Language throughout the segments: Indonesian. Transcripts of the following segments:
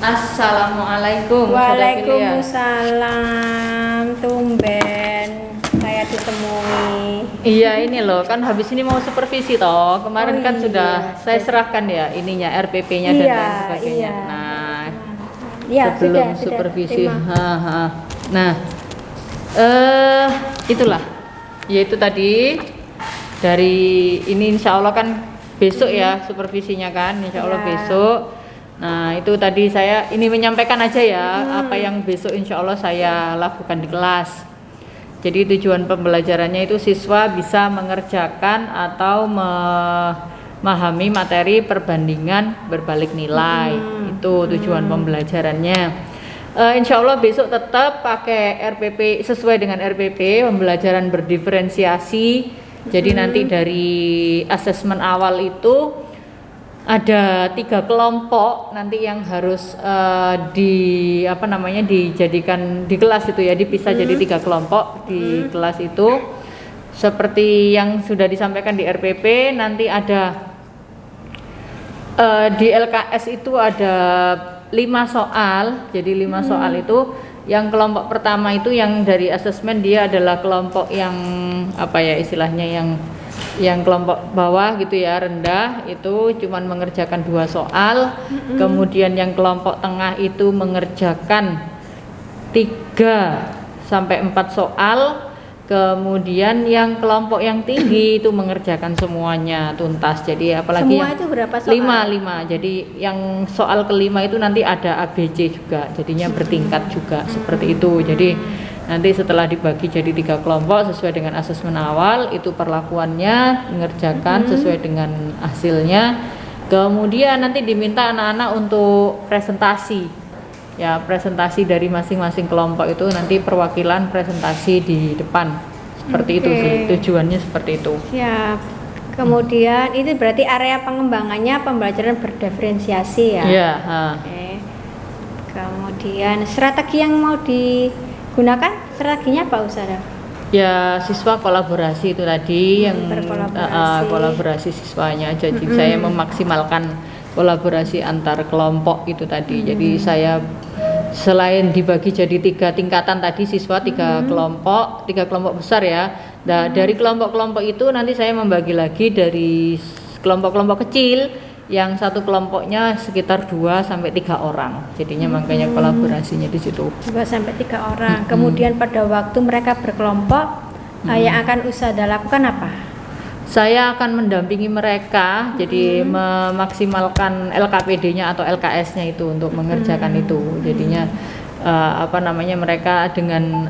Assalamualaikum. Waalaikumsalam. Tumben saya ditemui. Iya, ini loh, kan habis ini mau supervisi toh. Kemarin kan sudah saya serahkan ya ininya RPP-nya dan lain sebagainya. Nah, sebelum supervisi. Nah, itulah. Yaitu tadi dari ini insya Allah kan besok ya supervisinya kan, insya Allah besok. Nah itu tadi saya ini menyampaikan aja ya apa yang besok insya Allah saya lakukan di kelas. Jadi tujuan pembelajarannya itu siswa bisa mengerjakan atau memahami materi perbandingan berbalik nilai. Itu tujuan pembelajarannya. Insya Allah besok tetap pakai RPP sesuai dengan RPP pembelajaran berdiferensiasi. Jadi nanti dari asesmen awal itu ada 3 kelompok nanti yang harus dijadikan di kelas itu ya, dipisah jadi 3 kelompok di kelas itu seperti yang sudah disampaikan di RPP. Nanti ada di LKS itu ada 5 soal, jadi 5 soal itu yang kelompok pertama itu yang dari asesmen dia adalah kelompok yang apa ya istilahnya yang kelompok bawah gitu ya, rendah, itu cuman mengerjakan 2 soal. Kemudian yang kelompok tengah itu mengerjakan 3 sampai 4 soal. Kemudian yang kelompok yang tinggi itu mengerjakan semuanya tuntas. Jadi apalagi semua itu berapa soal? 5. Jadi yang soal kelima itu nanti ada ABC juga, jadinya bertingkat juga seperti itu. Jadi nanti setelah dibagi jadi 3 kelompok sesuai dengan asesmen awal itu perlakuannya mengerjakan sesuai dengan hasilnya. Kemudian nanti diminta anak-anak untuk presentasi ya, presentasi dari masing-masing kelompok itu nanti perwakilan presentasi di depan seperti itu sih tujuannya seperti itu. Siap. Kemudian itu berarti area pengembangannya pembelajaran berdiferensiasi ya. Iya. Kemudian strategi yang mau digunakan strateginya apa Ustazah? Ya siswa kolaborasi itu tadi yang kolaborasi siswanya. Jadi saya memaksimalkan kolaborasi antar kelompok itu tadi. Jadi saya selain dibagi jadi 3 tingkatan tadi siswa 3 kelompok besar ya. Nah, dari kelompok-kelompok itu nanti saya membagi lagi dari kelompok-kelompok kecil yang satu kelompoknya sekitar 2 sampai 3 orang. Jadinya makanya kolaborasinya di situ. 2 sampai 3 orang. Kemudian pada waktu mereka berkelompok yang akan Ustazah lakukan apa? Saya akan mendampingi mereka, jadi memaksimalkan LKPD-nya atau LKS-nya itu untuk mengerjakan itu. Jadinya mereka dengan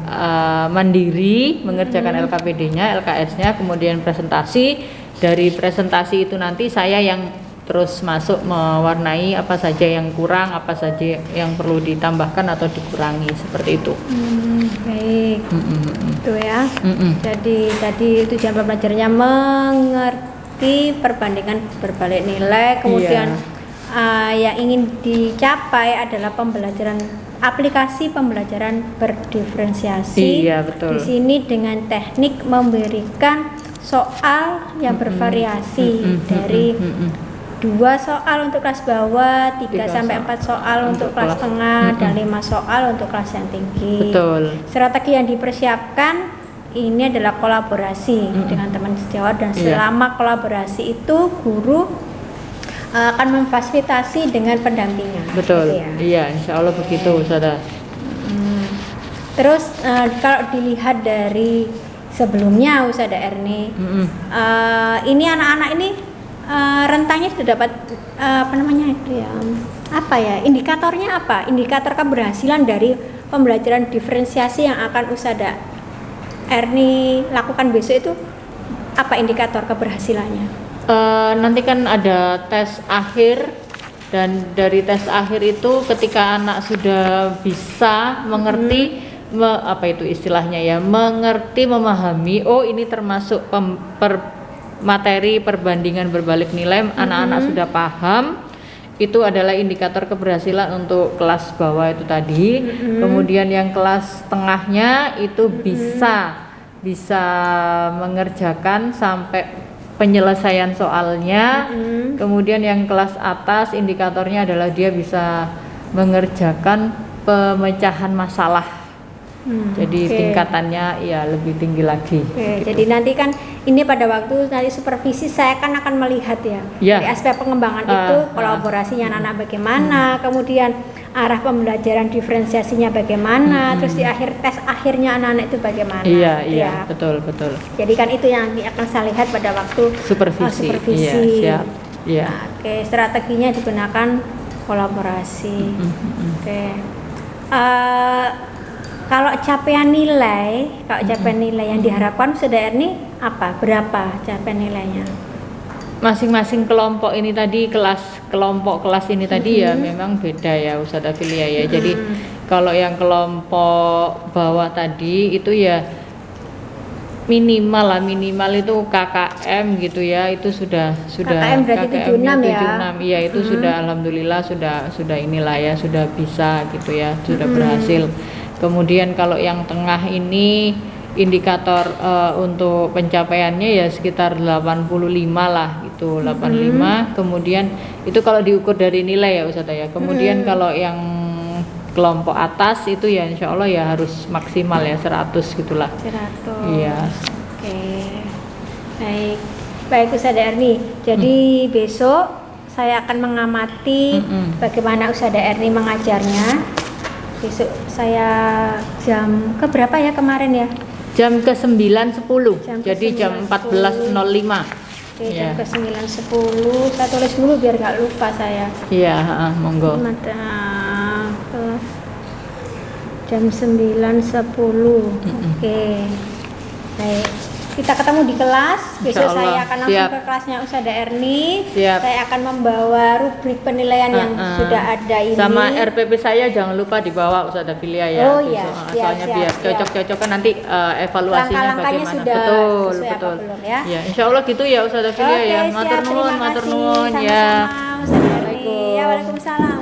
mandiri mengerjakan LKPD-nya, LKS-nya, kemudian presentasi. Dari presentasi itu nanti saya yang terus masuk mewarnai apa saja yang kurang, apa saja yang perlu ditambahkan atau dikurangi seperti itu. Baik. Itu ya. Jadi tadi tujuan pembelajarannya mengerti perbandingan berbalik nilai, kemudian yang ingin dicapai adalah pembelajaran aplikasi pembelajaran berdiferensiasi. Iya, betul. Di sini dengan teknik memberikan soal yang bervariasi dari 2 soal untuk kelas bawah, 3 sampai 4 soal untuk kelas tengah, dan 5 soal untuk kelas yang tinggi. Betul. Strategi yang dipersiapkan ini adalah kolaborasi dengan teman sejawat, dan selama kolaborasi itu guru akan memfasilitasi dengan pendampingan. Betul. Gitu ya? Iya, insya Allah begitu, Ustazah. Terus kalau dilihat dari sebelumnya Ustazah Erni, ini anak-anak ini rentangnya sudah dapat indikatornya apa? Indikator keberhasilan dari pembelajaran diferensiasi yang akan Ustazah Erni lakukan besok itu apa indikator keberhasilannya? Nanti kan ada tes akhir, dan dari tes akhir itu ketika anak sudah bisa mengerti mengerti, memahami, oh ini termasuk materi perbandingan berbalik nilai, anak-anak sudah paham, itu adalah indikator keberhasilan untuk kelas bawah itu tadi. Kemudian yang kelas tengahnya itu bisa mengerjakan sampai penyelesaian soalnya. Mm-mm. Kemudian yang kelas atas indikatornya adalah dia bisa mengerjakan pemecahan masalah. Jadi Oke. tingkatannya ya lebih tinggi lagi. Oke, gitu. jadi nanti kan ini pada waktu nanti supervisi saya kan akan melihat ya, Ya. dari aspek pengembangan itu kolaborasinya anak-anak bagaimana, kemudian arah pembelajaran diferensiasinya bagaimana, terus di akhir tes akhirnya anak-anak itu bagaimana. Iya, gitu iya, ya. betul, betul. Jadi kan itu yang nanti akan saya lihat pada waktu Supervisi. supervisi. Iya, siap. Iya. Nah, oke, strateginya digunakan kolaborasi. Oke. Kalau capaian nilai, yang diharapkan Saudara Erni apa? Berapa capaian nilainya? Masing-masing kelompok ini tadi kelompok kelas ini tadi ya memang beda ya Ustazah Filia ya. Jadi kalau yang kelompok bawah tadi itu ya minimal itu KKM gitu ya, itu sudah KKM berarti 76 ya? 76, iya itu sudah alhamdulillah sudah inilah ya, sudah bisa gitu ya, sudah berhasil. Kemudian kalau yang tengah ini indikator untuk pencapaiannya ya sekitar 85 lah gitu, 85. Kemudian itu kalau diukur dari nilai ya Ustazah ya. Kemudian kalau yang kelompok atas itu ya insya Allah ya harus maksimal ya 100 gitulah. 100. Iya. Oke. Baik Ustazah Erni. Jadi besok saya akan mengamati bagaimana Ustazah Erni mengajarnya. Besok saya jam ke berapa ya kemarin ya? Jam ke 9.10. Jam ke Jadi jam 14.05. Oke, jam ke 9.10. Saya tulis dulu biar nggak lupa saya. Iya, monggo. Kelas jam 9.10. Oke. Baik. Kita ketemu di kelas. Besok Insyaallah. saya akan langsung Siap. ke kelasnya Ustazah Erni. Siap. Saya akan membawa rubrik penilaian yang sudah ada ini. Sama RPP saya jangan lupa dibawa Ustazah Filia ya. Oh iya, besok. siap, Soalnya siap, biar siap. cocok-cocokan nanti evaluasinya Langkah-langkahnya bagaimana. sudah Betul, sesuai apa betul. belum ya? Ya, insya Allah gitu ya Ustazah Filia Oke, ya. siap. Matur nuwun, Terima matur kasih. nuwun ya. Sama-sama Ustazah Erni. Ya, Waalaikumsalam. waalaikumsalam.